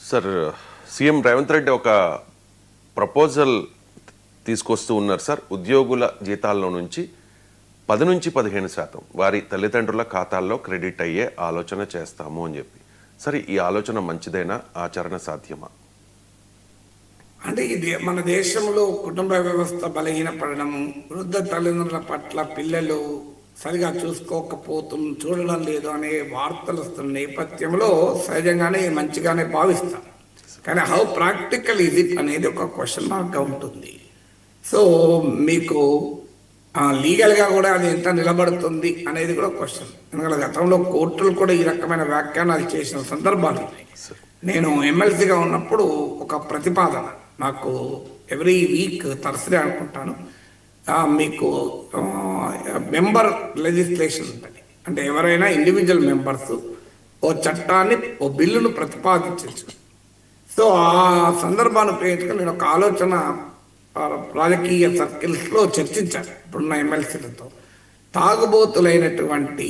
Sir, CM Revanth Reddy ఒక proposal తీసుకొస్తూ ఉన్నారు సార్. ఉద్యోగుల జీతాల్లో నుంచి 10 నుంచి 15% వారి తల్లిదండ్రుల ఖాతాల్లో క్రెడిట్ అయ్యే ఆలోచన చేస్తాము అని చెప్పి. సరే, ఈ ఆలోచన మంచిదైనా, ఆచరణ సాధ్యమా? అంటే ఇది మన దేశంలో కుటుంబ వ్యవస్థ బలహీనపడడము, వృద్ధ తల్లిదండ్రుల పట్ల పిల్లలు సరిగా చూడడం లేదు అనే వార్తలు వస్తున్న నేపథ్యంలో సహజంగానే మంచిగానే భావిస్తాం. కానీ హౌ ప్రాక్టికల్ ఇది అనేది ఒక క్వశ్చన్ మార్క్గా ఉంటుంది. సో మీకు లీగల్గా కూడా అది ఎంత నిలబడుతుంది అనేది కూడా క్వశ్చన్. ఎందుకంటే గతంలో కోర్టులు కూడా ఈ రకమైన వ్యాఖ్యానాలు చేసిన సందర్భాలు ఉన్నాయి. నేను ఎమ్మెల్సీగా ఉన్నప్పుడు ఒక ప్రతిపాదన, నాకు ఎవ్రీ వీక్ థర్స్డే అనుకుంటాను, మీకు మెంబర్ లెజిస్లేషన్ ఉంటుంది. అంటే ఎవరైనా ఇండివిజువల్ మెంబర్స్ ఓ చట్టాన్ని, ఓ బిల్లును ప్రతిపాదించవచ్చు. సో ఆ సందర్భాన్ని ఉపయోగించుకొని నేను ఒక ఆలోచన రాజకీయ సర్కిల్స్లో చర్చించాను ఇప్పుడున్న ఎమ్మెల్సీలతో. తాగుబోతులైనటువంటి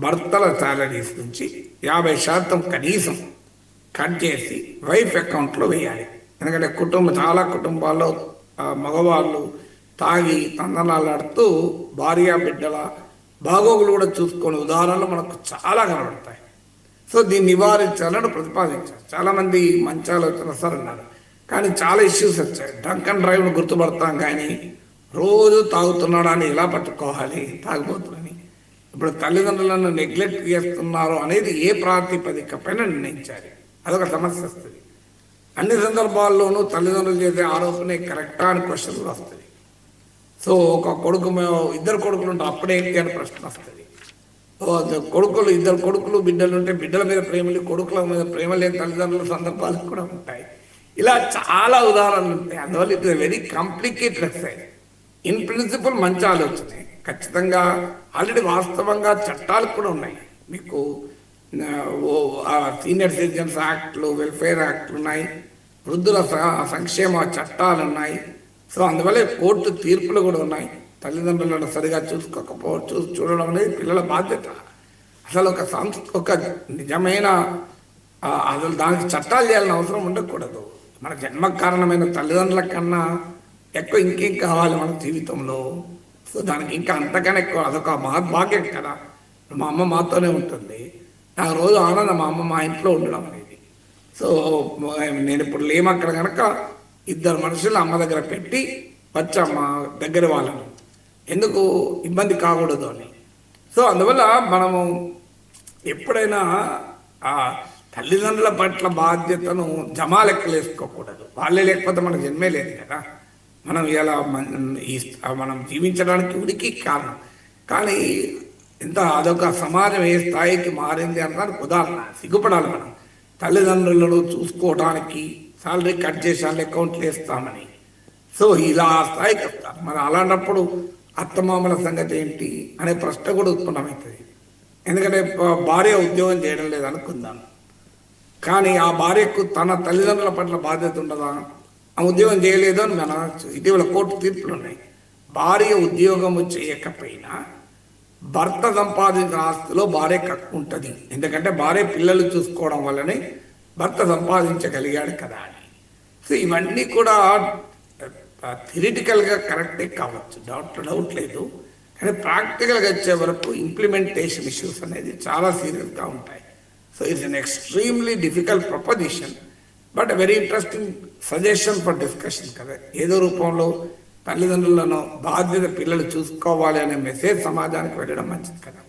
భర్తల శాలరీస్ నుంచి 50% కనీసం కట్ చేసి వైఫ్ అకౌంట్లో వేయాలి. ఎందుకంటే చాలా కుటుంబాల్లో మగవాళ్ళు తాగి తందనాలాడుతూ భార్య బిడ్డల బాగోగులు కూడా చూసుకొని ఉదాహరణలు మనకు చాలా కనబడతాయి. సో దీన్ని నివారించాలని ప్రతిపాదించారు. చాలామంది మంచి ఆలోచన సార్ అన్నారు. కానీ చాలా ఇష్యూస్ వచ్చాయి. డ్రంక్ అండ్ డ్రైవ్ను గుర్తుపడతాం, కానీ రోజు తాగుతున్నాడు అని ఎలా పట్టుకోవాలి తాగుబోతులని? ఇప్పుడు తల్లిదండ్రులను నెగ్లెక్ట్ చేస్తున్నారు అనేది ఏ ప్రాతిపదిక పైన నిర్ణయించాలి? అదొక సమస్య వస్తుంది. అన్ని సందర్భాల్లోనూ తల్లిదండ్రులు చేసే ఆరోపణ కరెక్టా అని క్వశ్చన్ వస్తుంది. సో ఒక కొడుకు, ఇద్దరు కొడుకులు ఉంటే అప్పుడేంటి అని ప్రశ్న వస్తుంది. ఇద్దరు కొడుకులు బిడ్డలు ఉంటే బిడ్డల మీద ప్రేమలు, కొడుకుల మీద ప్రేమ లేని తల్లిదండ్రుల సందర్భాలు కూడా ఉంటాయి. ఇలా చాలా ఉదాహరణలు ఉంటాయి. అందువల్ల it is very complicated exercise. In principle మంచి ఆలోచనే ఖచ్చితంగా. ఆల్రెడీ వాస్తవంగా చట్టాలు కూడా ఉన్నాయి. మీకు సీనియర్ సిటిజన్స్ యాక్ట్లు, వెల్ఫేర్ యాక్ట్లు ఉన్నాయి, వృద్ధుల సంక్షేమ చట్టాలు ఉన్నాయి. సో అందువల్ల కోర్టు తీర్పులు కూడా ఉన్నాయి. తల్లిదండ్రులను సరిగా చూడడం అనేది పిల్లల బాధ్యత. అసలు ఒక నిజమైన అసలు దానికి చట్టాలు చేయాలని అవసరం ఉండకూడదు. మన జన్మకు కారణమైన తల్లిదండ్రుల కన్నా ఎక్కువ ఇంకేం కావాలి మన జీవితంలో? సో దానికి ఇంకా అంతకన్నా ఎక్కువ, అదొక మహద్భాగ్యం కదా. మా అమ్మ మాతోనే ఉంటుంది, నాకు రోజు ఆనందం మా అమ్మ మా ఇంట్లో ఉండడం అనేది. సో నేను ఇప్పుడు లేమక్కడ కనుక ఇద్దరు మనుషులు అమ్మ దగ్గర పెట్టి వచ్చామ్మ దగ్గర వాళ్ళను, ఎందుకు ఇబ్బంది కాకూడదు అని. సో అందువల్ల మనము ఎప్పుడైనా తల్లిదండ్రుల పట్ల బాధ్యతను జమాలెక్కలు వేసుకోకూడదు. వాళ్ళే లేకపోతే మన జన్మే లేదు కదా. మనం ఇలా మనం జీవించడానికి ఉనికి కారణం. కానీ అదొక సమాజం ఏ స్థాయికి మారింది అన్నదానికి ఉదాహరణ. సిగ్గుపడాలి మనం. తల్లిదండ్రులను చూసుకోవడానికి సాలరీ కట్ చేసి వాళ్ళ అకౌంట్లు వేస్తామని. సో ఇలా ఆ స్థాయికి వస్తారు. మరి అలాంటప్పుడు అత్తమామల సంగతి ఏంటి అనే ప్రశ్న కూడా ఉత్పన్నమవుతుంది. ఎందుకంటే భార్య ఉద్యోగం చేయడం లేదనుకుందాం, కానీ ఆ భార్యకు తన తల్లిదండ్రుల పట్ల బాధ్యత ఉండదా? ఆ ఉద్యోగం చేయలేదు అని మన ఇటీవల కోర్టు తీర్పులు ఉన్నాయి. భార్య ఉద్యోగము చేయకపోయినా భర్త సంపాదించిన ఆస్తిలో భార్యకు హక్కు ఉంటుంది. ఎందుకంటే భార్య పిల్లలు చూసుకోవడం వల్లనే భర్త సంపాదించగలిగాడు కదా అని. సో ఇవన్నీ కూడా థియరిటికల్గా కరెక్టే కావచ్చు, డౌట్ లేదు. కానీ ప్రాక్టికల్గా వచ్చే వరకు ఇంప్లిమెంటేషన్ ఇష్యూస్ అనేది చాలా సీరియస్గా ఉంటాయి. So it's an extremely difficult proposition, but very interesting suggestion for discussion కదా. ఏదో రూపంలో తల్లిదండ్రులను బాధ్యత పిల్లలు చూసుకోవాలి అనే మెసేజ్ సమాజానికి వెళ్ళడం మంచిది కదా.